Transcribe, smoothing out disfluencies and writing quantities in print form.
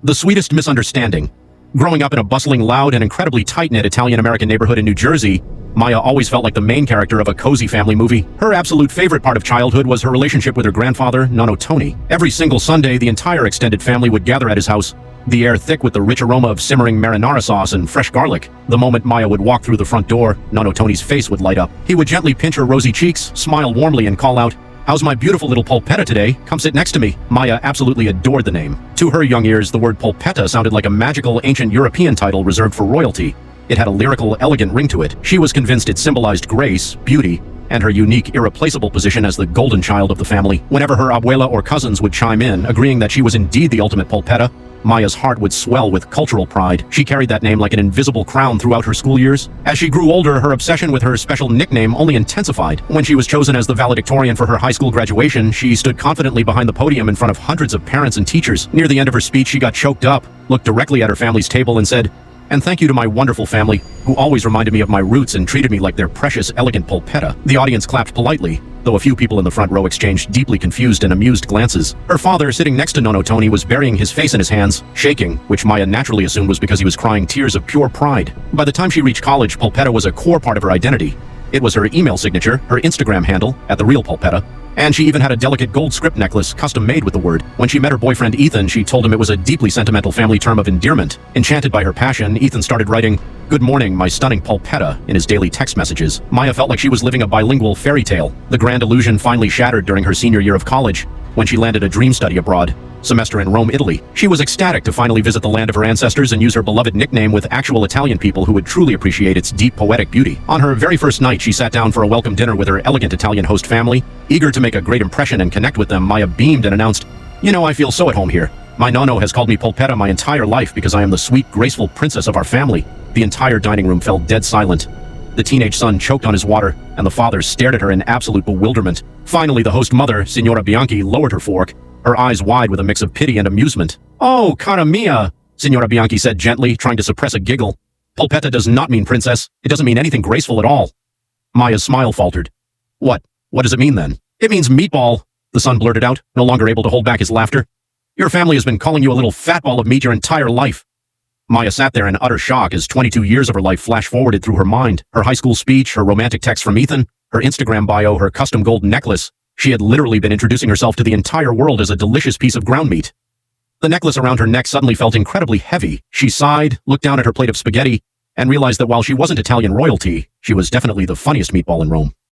The sweetest misunderstanding. Growing up in a bustling, loud, and incredibly tight-knit Italian-American neighborhood in New Jersey, Maya always felt like the main character of a cozy family movie. Her absolute favorite part of childhood was her relationship with her grandfather, Nonno Tony. Every single Sunday, the entire extended family would gather at his house, the air thick with the rich aroma of simmering marinara sauce and fresh garlic. The moment Maya would walk through the front door, Nonno Tony's face would light up. He would gently pinch her rosy cheeks, smile warmly, and call out, "How's my beautiful little polpetta today? Come sit next to me." Maya absolutely adored the name. To her young ears, the word polpetta sounded like a magical ancient European title reserved for royalty. It had a lyrical, elegant ring to it. She was convinced it symbolized grace, beauty, and her unique, irreplaceable position as the golden child of the family. Whenever her abuela or cousins would chime in, agreeing that she was indeed the ultimate polpetta, Maya's heart would swell with cultural pride. She carried that name like an invisible crown throughout her school years. As she grew older, her obsession with her special nickname only intensified. When she was chosen as the valedictorian for her high school graduation, she stood confidently behind the podium in front of hundreds of parents and teachers. Near the end of her speech, she got choked up, looked directly at her family's table, and said, "And thank you to my wonderful family, who always reminded me of my roots and treated me like their precious, elegant polpetta." The audience clapped politely, though a few people in the front row exchanged deeply confused and amused glances. Her father, sitting next to Nonno Tony, was burying his face in his hands, shaking, which Maya naturally assumed was because he was crying tears of pure pride. By the time she reached college, polpetta was a core part of her identity. It was her email signature, her Instagram handle, @TheRealPolpetta, and she even had a delicate gold script necklace custom-made with the word. When she met her boyfriend Ethan, she told him it was a deeply sentimental family term of endearment. Enchanted by her passion, Ethan started writing, "Good morning, my stunning polpetta," in his daily text messages. Maya felt like she was living a bilingual fairy tale. The grand illusion finally shattered during her senior year of college, when she landed a dream study abroad semester in Rome, Italy. She was ecstatic to finally visit the land of her ancestors and use her beloved nickname with actual Italian people who would truly appreciate its deep poetic beauty. On her very first night, she sat down for a welcome dinner with her elegant Italian host family. Eager to make a great impression and connect with them, Maya beamed and announced, "You know, I feel so at home here. My nonno has called me polpetta my entire life because I am the sweet, graceful princess of our family." The entire dining room fell dead silent. The teenage son choked on his water, and the father stared at her in absolute bewilderment. Finally, the host mother, Signora Bianchi, lowered her fork, her eyes wide with a mix of pity and amusement. "Oh, cara mia," Signora Bianchi said gently, trying to suppress a giggle. "Polpetta does not mean princess. It doesn't mean anything graceful at all." Maya's smile faltered. What does it mean then?" "It means meatball," the son blurted out, no longer able to hold back his laughter. "Your family has been calling you a little fat ball of meat your entire life." Maya sat there in utter shock as 22 years of her life flash-forwarded through her mind. Her high school speech, her romantic text from Ethan, her Instagram bio, her custom gold necklace. She had literally been introducing herself to the entire world as a delicious piece of ground meat. The necklace around her neck suddenly felt incredibly heavy. She sighed, looked down at her plate of spaghetti, and realized that while she wasn't Italian royalty, she was definitely the funniest meatball in Rome.